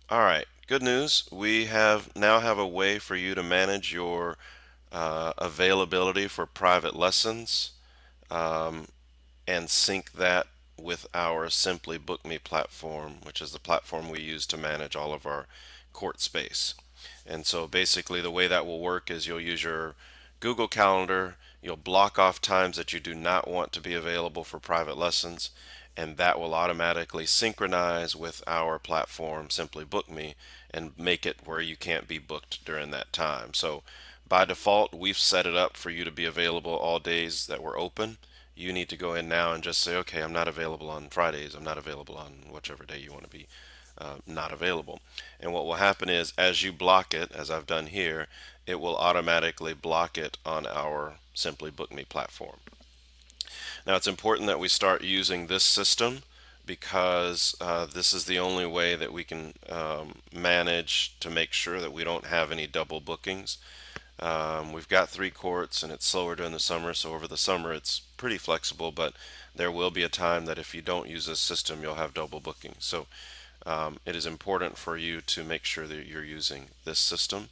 All right, good news. We now have a way for you to manage your availability for private lessons um, and sync that with our Simply Book Me platform, which is the platform we use to manage all of our court space. And so basically, the way that will work is you'll use your Google Calendar, you'll block off times that you do not want to be available for private lessons, and that will automatically synchronize with our platform, Simply Book Me, and make it where you can't be booked during that time. So by default, we've set it up for you to be available all days that we're open. You need to go in now and just say, okay, I'm not available on Fridays. I'm not available on whichever day you want to be not available. And what will happen is, as you block it, as I've done here, it will automatically block it on our Simply Book Me platform. Now, it's important that we start using this system because this is the only way that we can manage to make sure that we don't have any double bookings. We've got three courts and it's slower during the summer, so over the summer it's pretty flexible, but there will be a time that if you don't use this system, you'll have double bookings. So it is important for you to make sure that you're using this system.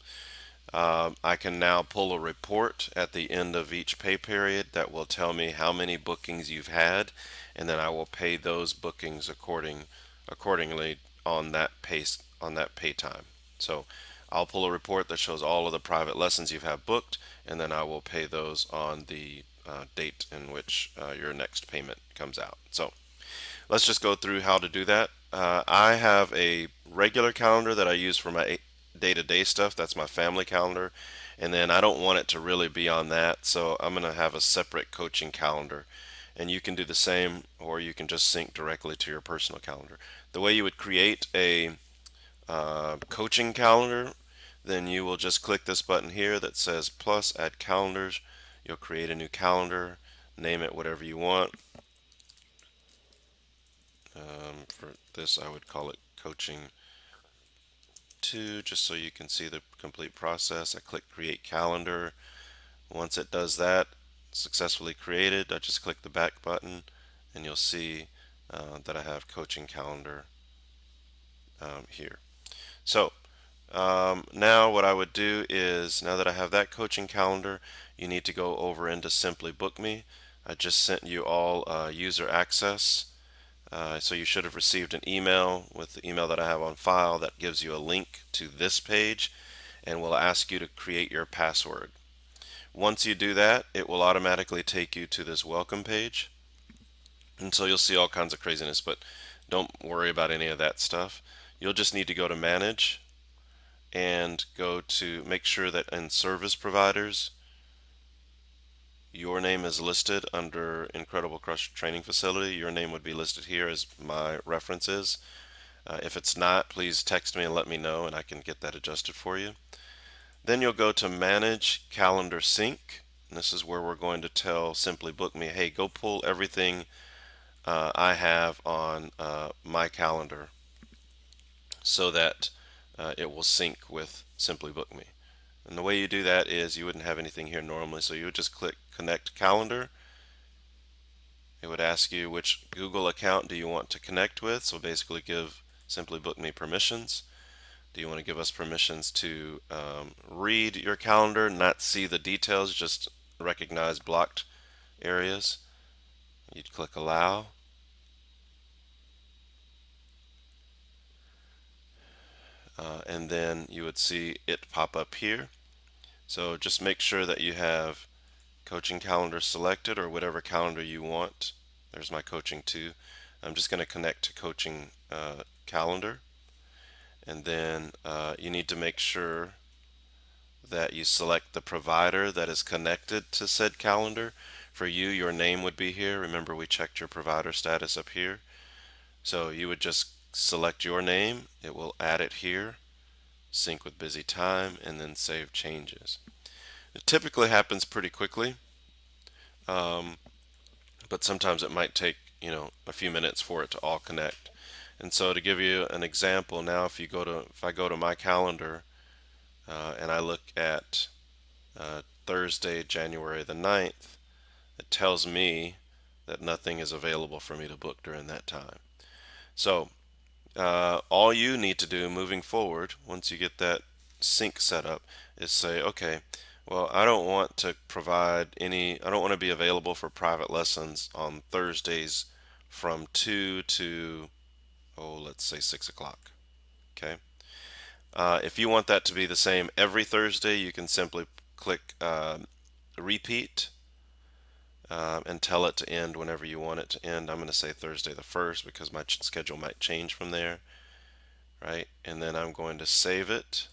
I can now pull a report at the end of each pay period that will tell me how many bookings you've had, and then I will pay those bookings accordingly on that pay time. So I'll pull a report that shows all of the private lessons you've had booked, and then I will pay those on the date in which your next payment comes out. So let's just go through how to do that. I have a regular calendar that I use for my day-to-day stuff. That's my family calendar. And then I don't want it to really be on that, so I'm going to have a separate coaching calendar. And you can do the same, or you can just sync directly to your personal calendar. The way you would create a coaching calendar, then you will just click this button here that says plus add calendars. You'll create a new calendar, name it whatever you want. For this, I would call it coaching 2, just so you can see the complete process. I click create calendar. Once it does that, successfully created, I just click the back button and you'll see that I have coaching calendar here. So now what I would do is, now that I have that coaching calendar, you need to go over into Simply Book Me. I just sent you all user access. So you should have received an email with the email that I have on file that gives you a link to this page and will ask you to create your password. Once you do that, it will automatically take you to this welcome page. And so you'll see all kinds of craziness, but don't worry about any of that stuff. You'll just need to go to manage and go to make sure that in service providers, your name is listed under Incredible Crush Training Facility. Your name would be listed here as my references. If it's not, please text me and let me know and I can get that adjusted for you. Then you'll go to Manage Calendar Sync. And this is where we're going to tell Simply Book Me, hey, go pull everything I have on my calendar so that it will sync with Simply Book Me. And the way you do that is you wouldn't have anything here normally, so you would just click Connect Calendar. It would ask you which Google account do you want to connect with, so basically give Simply Book Me permissions. Do you want to give us permissions to read your calendar, not see the details, just recognize blocked areas? You'd click Allow. And then you would see it pop up here. So just make sure that you have coaching calendar selected or whatever calendar you want. There's my coaching 2. I'm just going to connect to coaching calendar. And then you need to make sure that you select the provider that is connected to said calendar. For you, your name would be here. Remember, we checked your provider status up here. So you would just select your name. It will add it here, sync with busy time, and then save changes. It typically happens pretty quickly, but sometimes it might take, a few minutes for it to all connect. And so to give you an example, now if I go to my calendar and I look at Thursday, January the 9th, it tells me that nothing is available for me to book during that time. So All you need to do moving forward, once you get that sync set up, is say, okay, well, I don't want to provide any, I don't want to be available for private lessons on Thursdays from 2 to, oh, let's say 6 o'clock. Okay. If you want that to be the same every Thursday, you can simply click repeat and tell it to end whenever you want it to end. I'm going to say Thursday the 1st because my schedule might change from there, right? And then I'm going to save it,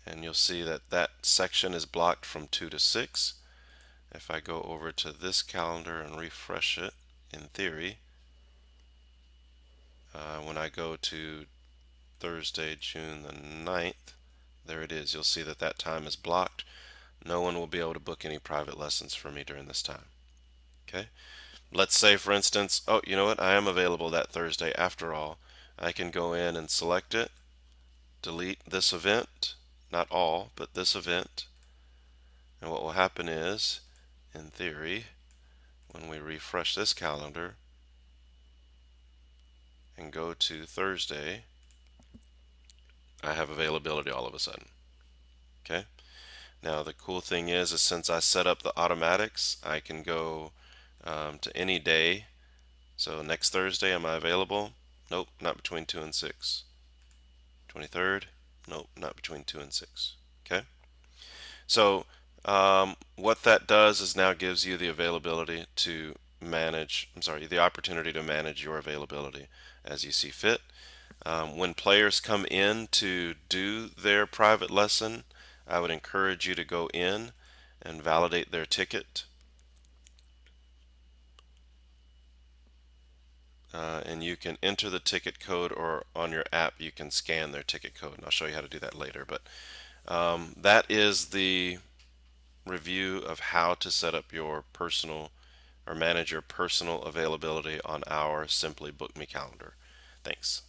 and you'll see that that section is blocked from 2 to 6. If I go over to this calendar and refresh it, in theory, when I go to Thursday, June the 9th, there it is. You'll see that that time is blocked. No one will be able to book any private lessons for me during this time. Okay? Let's say, for instance, oh, you know what? I am available that Thursday after all. I can go in and select it, delete this event, not all, but this event. And what will happen is, in theory, when we refresh this calendar and go to Thursday, I have availability all of a sudden. Okay? Now, the cool thing is since I set up the automatics, I can go to any day. So next Thursday, am I available? Nope, not between 2 and 6. 23rd? Nope, not between 2 and 6. Okay? So what that does is now gives you the availability to manage, I'm sorry, the opportunity to manage your availability as you see fit. When players come in to do their private lesson, I would encourage you to go in and validate their ticket. And you can enter the ticket code, or on your app you can scan their ticket code, and I'll show you how to do that later. But that is the review of how to set up your personal or manage your personal availability on our Simply Book Me calendar. Thanks.